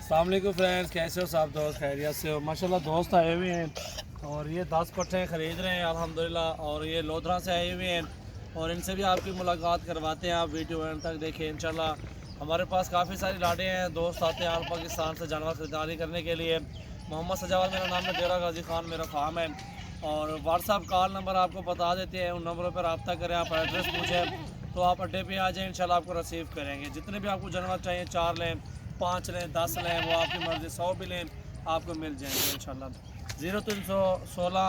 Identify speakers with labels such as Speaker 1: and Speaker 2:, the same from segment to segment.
Speaker 1: अस्सलाम वालेकुम फ्रेंड्स, कैसे हो सब दोस्त? खैरियत से हो? माशाल्लाह दोस्त आए हुए हैं और ये 10 पट्टे खरीद रहे हैं अल्हम्दुलिल्लाह। और ये लोधरा से आए हुए हैं और इनसे भी आपकी मुलाकात करवाते हैं। आप वीडियो एंड तक देखें इंशाल्लाह। हमारे पास काफ़ी सारी लाडें हैं, दोस्त आते हैं आल पाकिस्तान से जानवर खरीदारी करने के लिए। मोहम्मद सजावत मेरा नाम है, डेरा गाजी खान मेरा फार्म है। और व्हाट्सअप कॉल नंबर आपको बता देते हैं, उन नंबरों पर रब्ता करें। आप एड्रेस पूछें तो आप अड्डे पे आ जाएँ, इंशाल्लाह आपको रिसीव करेंगे। जितने भी आपको जानवर चाहिए, 4 लें, 5 लें, 10 लें, वो आपकी मर्ज़ी, 100 भी लें, आपको मिल जाएंगे इंशाल्लाह। 0316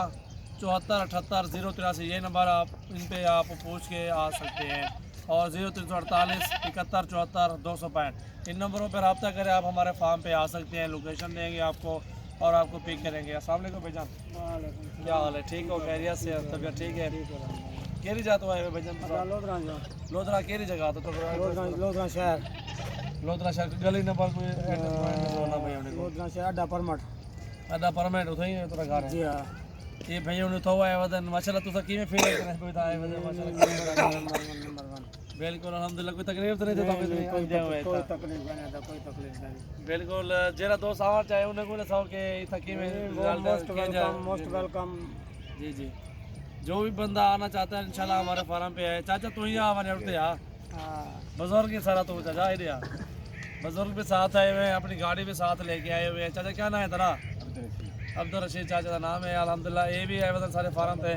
Speaker 1: 74 78 083 ये नंबर आप इन पे आप पूछ के आ सकते हैं। और 0348 71 74 265 इन नंबरों पर रब्ता करें। आप हमारे फार्म पे आ सकते हैं, लोकेशन देंगे आपको और आपको पिक करेंगे। अस्सलाम वालेकुम भाईजान, क्या हाल है? ठीक हो? खैरियत से? तबीयत ठीक है? केरी जाते हुए भाईजान? लोधरा केरी जगह तो
Speaker 2: लोधरा शहर
Speaker 1: लोधरा शहर गली नंबर कोई एड्रेस बोलना भाई हमने को
Speaker 2: लोधरा शहर अड्डा परमठ
Speaker 1: अदा परमानेंट उठा ही तेरा घर है
Speaker 2: जी हाँ
Speaker 1: ये भाई हमने तो आया वदन माशाल्लाह तुसा किवें फील करने कोई आए वदन माशाल्लाह
Speaker 2: नंबर 1
Speaker 1: बिल्कुल अल्हम्दुलिल्लाह कोई तकलीफ तो नहीं देता
Speaker 2: कोई तकलीफ नहीं था कोई तकलीफ नहीं
Speaker 1: बिल्कुल जेरा दोस्त आवा चाहे उन्हें को सौ के इथा किवें
Speaker 2: मोस्ट वेलकम
Speaker 1: जी जी जो भी बंदा आना चाहता है इंशाल्लाह हमारे फार्म पे है। चाचा तू ही आवा ने उठते आ बुजुर्ग के सारा तो चाचा ही दिया बुजुर्ग भी साथ आए हुए हैं, अपनी गाड़ी भी साथ लेके आए हुए हैं। चाचा क्या नाम है तेरा? अब्दुल रशीद चाचा का नाम है अल्हम्दुलिल्लाह। ये भी आए वतन सारे फार्म पे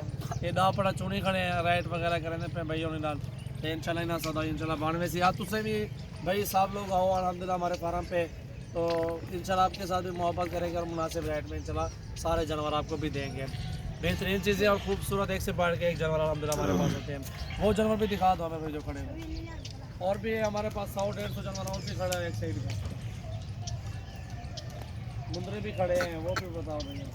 Speaker 1: ये दा पड़ा चुनी खड़े हैं, राइट वगैरह करने पे भाई उन्हें नाल तो इंशाल्लाह ना सदा इंशाल्लाह 92 से या तुझसे भी भाई सब लोग आओ अल्हम्दुलिल्लाह हमारे फार्म पे। तो इंशाल्लाह आपके साथ भी मोहब्बत करेंगे और मुनासिब रेट में इंशाल्लाह सारे जानवर आपको भी देंगे। बेहतरीन चीज़ें और खूबसूरत एक से बढ़ के एक जानवर अल्हम्दुलिल्लाह हमारे पास होते हैं। वो जानवर भी दिखा दो हमें भाई जो खड़े हैं। और भी हमारे पास 100-150 जानवर और भी खड़े हैं एक साइड में, मुंदरे भी खड़े हैं, वो भी बताओ भैया।